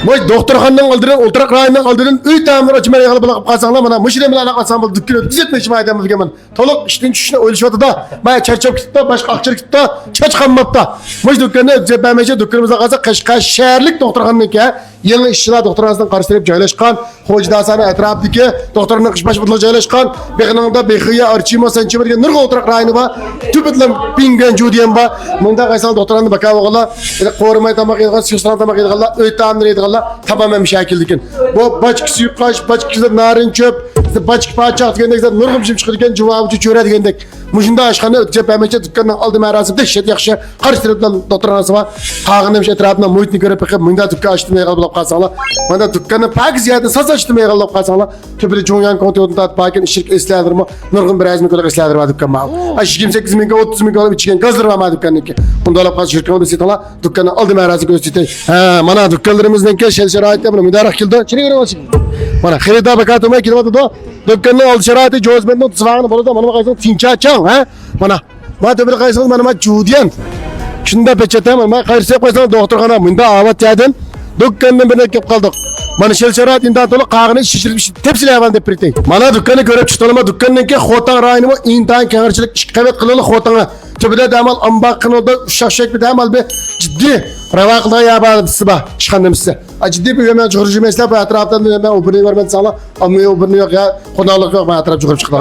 Bu doktorxanadan aldırın, ultrak rayından aldırın, üy tamir açmaya yakalı bırakıp kalsanlar bana. Müşire bile alakasam bu dükkanı düzeltme işime aydın bilgen ben. Toluk işten çüşüne oylaşıp da, baya çarçap gitti da, başka akçır gitti da, çaç kanmap da. Bu dükkanı cepemece dükkanımıza kalsa Kaşkaş şehirlik doktorxanadan ki, yeni işçiler doktorxanasından karıştırıp joylashgan, Xo'jda Hasan etrafidagi doktorning qishbash budlar joylashgan, Beqiningda Bexiya, Archimo, Sanchimo degan nurg'a ultrak rayoni bor. Tubitlam Pingan Judiyan bor. Bunda qaysal doktorlarni bakavog'lar, qo'rimay tamoq yeydigan, siyoslan tamoq yeydiganlar, o'y ta'minlar yeydiganlar tamamen müşakildikin. Bu bachki suyuqash, bachki narin cho'p, bachki parchoq degandek nurg'im shim chiqadigan javobi cho'ra degandek. Mushunda ashxona o'tkazib bermoqchi dukkanning oldi marosida dehshat yaxshi qarishtirib doktorxonasi bor. Tag'ini o'sha atrofdan muhitni ko'rib chiqib, bunda dukkan ochtirmay qolib qolsanglar, bunda dukkanni pak ziyada soz ochtirmay qolib qolsanglar, tepida jo'ngan kontiyo'tni tatib bakin ishlik esladirmi, nurg'im bir azmi ko'rib esladirma dukkan ma. 28 mingga 30 mingga olib ichgan gazdirma dukkanniki. Bunda olib qolib shirkatni desitala dukkanni oldi marosida ko'rsatay. Ha, mana dukkanlarimizdan shel sharoitda buni mudarris qildi. Chini ko'ryapsiz. Mana xaridor bakatuma kelyapti. Dükkanın oldu şarayeti Jozben'den tutsağını burada bana bakarsın tinçaçan ha bana tebrik kaysın bana Judiyan şunda peçete ben kayırsak koysan doktorxana bunda avat yedin dükkanın birine kep kaldık bana şel şarayet indan dolu qağını şişirip tepsile yapan dep biritey mana dükkanı görüp çıktığıma dükkanınki Xotan rayonu intan kenarçılık işkavet kılılı Xotan'a tübüde damal ambaq kınılda uşak bir damal bir ciddi Ravaqlığa yabadı sıba çıkandımızsa. Ciddi bir hemen çıkırıcı mesela bu etraftan hemen o birini vermedi sana. Ama o birini yok ya. Konalık yok ben etraf çıkıp çıkıp.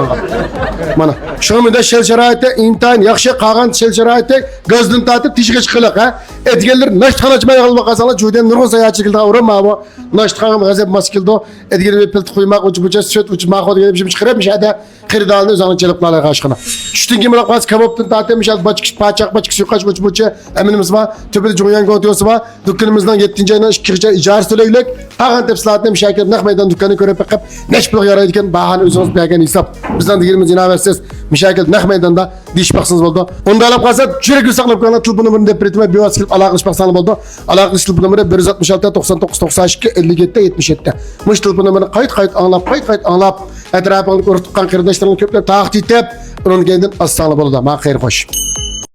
Mana. Şu müde şel şarayette intan yakşı kagan şel şarayette gözden tatip tişike çıkılık ha. Etkiler naştkan açmaya kalıp bakasala Juden nurgun sayat çıkıldı. Uğrama bu. Naştkan gazep maskildi. Etkiler bir pilt kuymak ucu buca süt ucu mahod gelip bir çıkarıp hadi kırdalını uzanı çelip kalık aşkına. Şütün gibi lakmaz kaboptun tatipmiş al baçık paçak sukaç ucu buca eminimiz var. Tübede cumhuriyet kontiyosu var. Dükkanımızdan 7. ayına kirce icarı söyleyerek Ağan tepsilatına müşakir nak meydan dükkanı görüp bakıp neş buluk yaraydıkken bahane özünüz beğen hesap. Bizden de 20 zina versiz müşakir nak meydanda diş baksınız oldu. Onda alıp kalsa çürek yüksaklık kanal tılpı numarını depretime bir vaskılıp alakılış baksanı oldu. Alakılış tılpı numarı 166 99 92 57 77. Mış tılpı numarını kayıt anlap etrafını örtükken kırdaşlarının köpler takip edip onun kendin aslanlı bolu da. Ma hayır hoş.